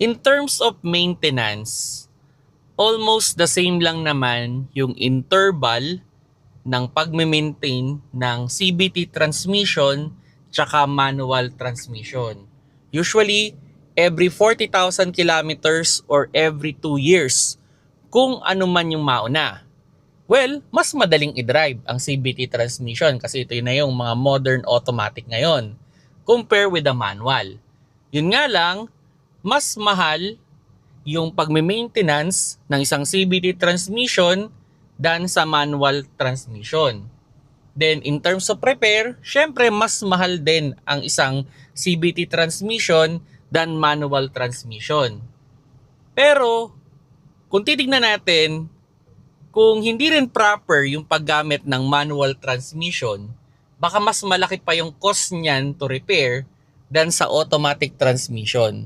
In terms of maintenance, almost the same lang naman yung interval ng pagme-maintain ng CVT transmission tsaka manual transmission. Usually, every 40,000 kilometers or every 2 years kung ano man yung mauna. Well, mas madaling i-drive ang CVT transmission kasi ito na yung mga modern automatic ngayon compare with the manual. Yun nga lang, mas mahal yung pagme-maintenance ng isang CVT transmission than sa manual transmission. Then in terms of repair, syempre mas mahal din ang isang CVT transmission than manual transmission. Pero kung titignan natin, kung hindi rin proper yung paggamit ng manual transmission, baka mas malaki pa yung cost niyan to repair than sa automatic transmission.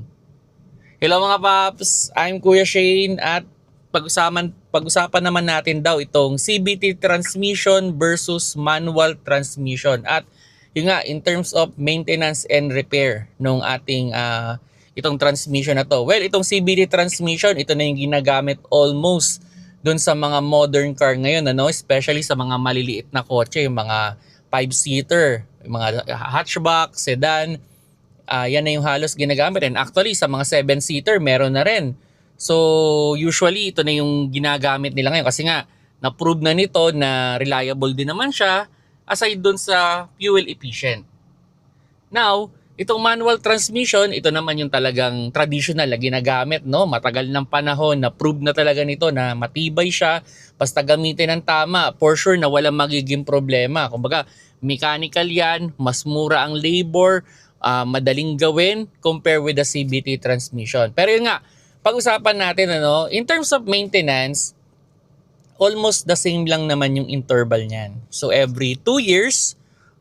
Hello mga paps, I'm Kuya Shane at pag-usapan naman natin daw itong CVT transmission versus manual transmission. At yun nga, in terms of maintenance and repair nung ating itong transmission na to. Well, itong CVT transmission, ito na yung ginagamit almost doon sa mga modern car ngayon, especially sa mga maliliit na kotse, yung mga 5-seater, yung mga hatchback, sedan, yan na yung halos ginagamit. And actually, sa mga 7-seater, meron na rin. So, usually, ito na yung ginagamit nila ngayon kasi nga, na-prove na nito na reliable din naman siya aside doon sa fuel efficient. Now, itong manual transmission, ito naman yung talagang traditional na ginagamit, matagal ng panahon, na-prove na talaga nito na matibay siya, basta gamitin ng tama, for sure na walang magiging problema. Kumbaga, mechanical yan, mas mura ang labor, madaling gawin compare with the CVT transmission. Pero yun nga, pag-usapan natin, in terms of maintenance, almost the same lang naman yung interval niyan. So every 2 years,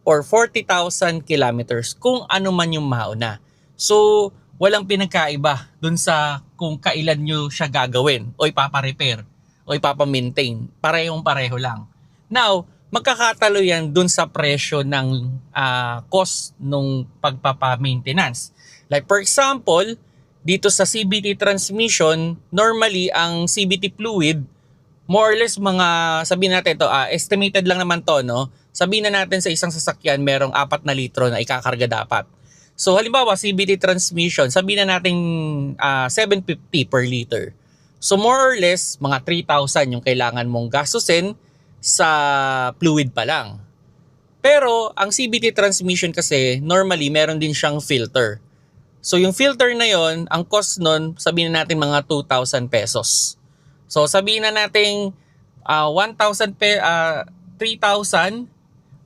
or 40,000 kilometers kung ano man yung mauna. So, walang pinagkaiba dun sa kung kailan nyo siya gagawin o ipapa-repair o ipapa-maintain. Parehong-pareho lang. Now, magkakatalo yan dun sa presyo ng cost ng pagpapa-maintenance. Like for example, dito sa CVT transmission, normally ang CVT fluid, more or less mga, sabihin natin ito, estimated lang naman to, sabihin na natin sa isang sasakyan merong 4 na litro na ikakarga dapat. So halimbawa CVT transmission, sabihin na natin 750 per liter. So more or less mga 3,000 yung kailangan mong gastusin sa fluid pa lang. Pero ang CVT transmission kasi normally meron din siyang filter. So yung filter na yon, ang cost nun sabihin na natin mga 2,000 pesos. So sabihin na natin 3,000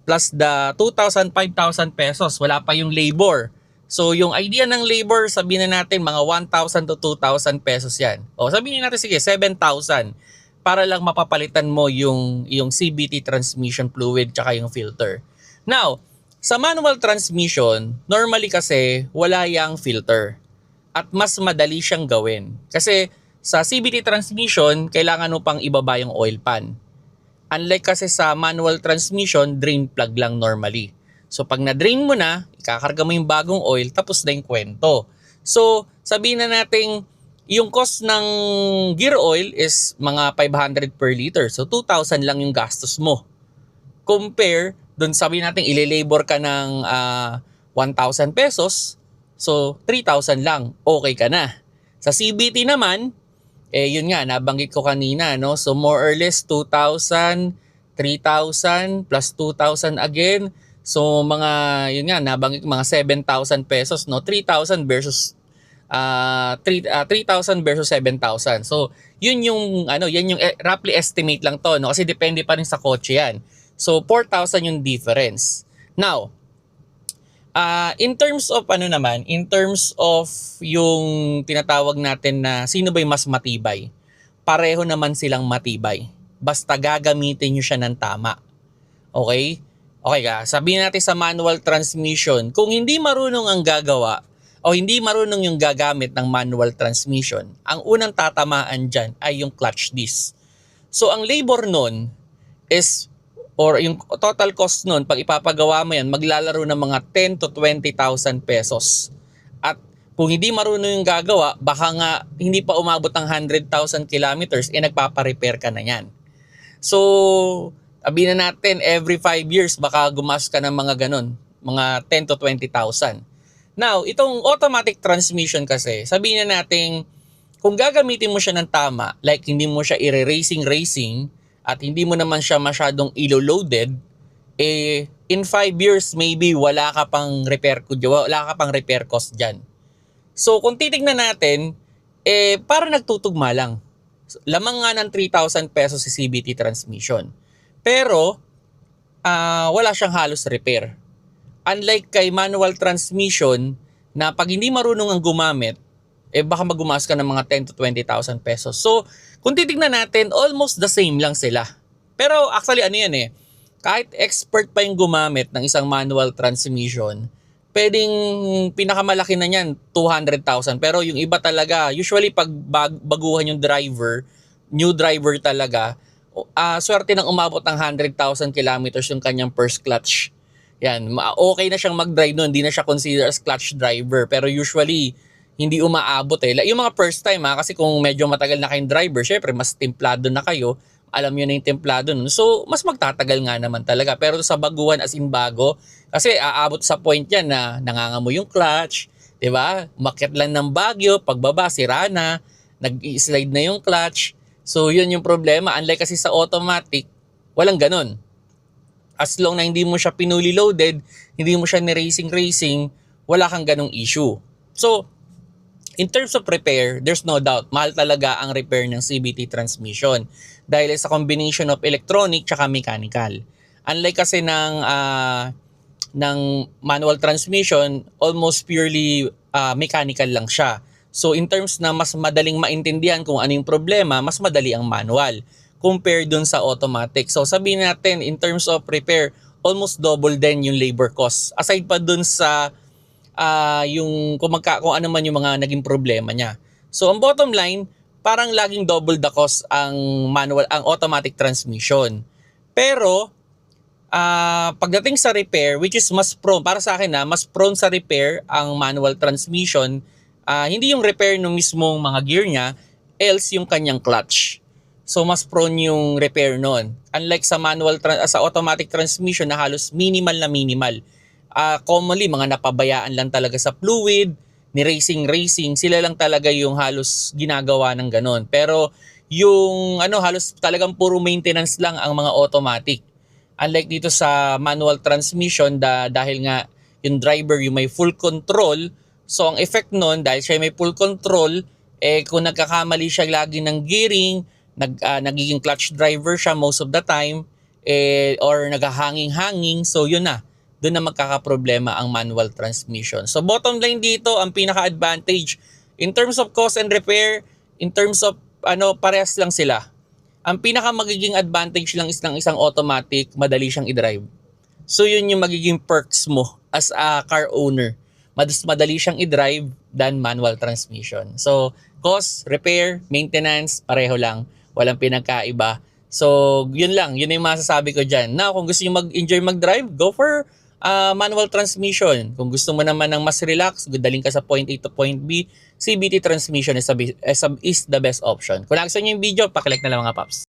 plus the 2,000, 5,000 pesos. Wala pa yung labor. So, yung idea ng labor, sabihin na natin mga 1,000 to 2,000 pesos yan. O, sabihin natin, sige, 7,000 para lang mapapalitan mo yung CVT transmission fluid tsaka yung filter. Now, sa manual transmission, normally kasi wala yung filter. At mas madali siyang gawin. Kasi sa CVT transmission, kailangan mo pang ibaba yung oil pan. Unlike kasi sa manual transmission, drain plug lang normally. So pag na-drain mo na, ikakarga mo yung bagong oil, tapos na yung kwento. So sabihin na natin, yung cost ng gear oil is mga 500 per liter. So 2,000 lang yung gastos mo. Compare, dun sabihin natin, ile-labor ka ng 1,000 pesos. So 3,000 lang, okay ka na. Sa CVT naman, yun nga, nabanggit ko kanina, So, more or less, 2,000, 3,000, plus 2,000 again. So, yun nga, nabanggit mga 7,000 pesos, 3,000 versus, 3,000 versus 7,000. So, yan yung roughly estimate lang to, Kasi depende pa rin sa kotse yan. So, 4,000 yung difference. Now, in terms of yung tinatawag natin na sino ba yung mas matibay, pareho naman silang matibay. Basta gagamitin nyo siya ng tama. Okay? Okay ka, sabihin natin sa manual transmission, kung hindi marunong ang gagawa o hindi marunong yung gagamit ng manual transmission, ang unang tatamaan dyan ay yung clutch disc. So ang labor nun is or yung total cost nun, pag ipapagawa mo yan, maglalaro ng mga 10 to 20,000 pesos. At Kung hindi marunong yung gagawa, baka nga hindi pa umabot ng 100,000 kilometers, nagpaparepair ka na yan. So, sabihin na natin, every 5 years, baka gumastos ka ng mga ganun, mga 10 to 20,000. Now, itong automatic transmission kasi, sabihin na natin, kung gagamitin mo siya ng tama, like hindi mo siya i-racing, at hindi mo naman siya masyadong ilo-loaded, in 5 years, maybe wala ka pang repair cost dyan. So, kung titignan natin, para nagtutugma lang. Lamang nga ng 3,000 pesos si CVT transmission. Pero, wala siyang halos repair. Unlike kay manual transmission, na pag hindi marunong ang gumamit, baka magumas ka ng mga 10 to 20,000 pesos. So, kung titignan natin, almost the same lang sila. Pero actually, kahit expert pa yung gumamit ng isang manual transmission, pwedeng pinakamalaki na niyan, 200,000. Pero yung iba talaga, usually pag baguhan yung driver, new driver talaga, swerte nang umabot ng 100,000 kilometers yung kanyang first clutch. Yan, okay na siyang mag-drive noon, hindi na siya considered as clutch driver. Pero usually, hindi umaabot Yung mga first time kasi kung medyo matagal na kayong driver, syempre mas templado na kayo, alam nyo na yung templado nun. So, mas magtatagal nga naman talaga. Pero sa baguhan as in bago, kasi aabot sa point yan na nangangamo yung clutch, di ba? Umakyat lang ng Baguio, pagbaba, sira na, nag-slide na yung clutch. So, yun yung problema. Unlike kasi sa automatic, walang ganun. As long na hindi mo siya pinuli loaded, hindi mo siya ni-racing, wala kang ganung issue. So, in terms of repair, there's no doubt, mahal talaga ang repair ng CVT transmission dahil sa combination of electronic tsaka mechanical. Unlike kasi ng manual transmission, almost purely mechanical lang siya. So in terms na mas madaling maintindihan kung ano yung problema, mas madali ang manual compared dun sa automatic. So sabihin natin, in terms of repair, almost double din yung labor cost. Aside pa dun sa yung kung ano man yung mga naging problema niya. So ang bottom line, parang laging double the cost ang automatic transmission. Pero pagdating sa repair, which is mas prone, para sa akin mas prone sa repair ang manual transmission, hindi yung repair ng mismong mga gear niya, else yung kanyang clutch. So mas prone yung repair nun. Unlike sa sa automatic transmission na halos minimal. Commonly, mga napabayaan lang talaga sa fluid, ni racing, sila lang talaga yung halos ginagawa ng ganon. Pero yung halos talagang puro maintenance lang ang mga automatic. Unlike dito sa manual transmission, dahil nga yung driver yung may full control, so ang effect nun, dahil siya may full control, kung nagkakamali siya lagi ng gearing, nagiging clutch driver siya most of the time, or naghahanging-hanging, so yun na. Doon na magkakaproblema ang manual transmission. So bottom line dito, ang pinaka-advantage in terms of cost and repair, in terms of parehas lang sila. Ang pinaka magiging advantage lang is ng isang automatic, madali siyang i-drive. So yun yung magiging perks mo as a car owner. Mas madali siyang i-drive than manual transmission. So cost, repair, maintenance, pareho lang. Walang pinagkaiba. So yun lang, yun yung masasabi ko dyan. Now kung gusto nyo mag-enjoy mag-drive, go for manual transmission. Kung gusto mo naman ng mas relax, daling ka sa point A to point B, CVT transmission is the best option. Kung nagustuhan nyo yung video, pakilike na lang mga paps.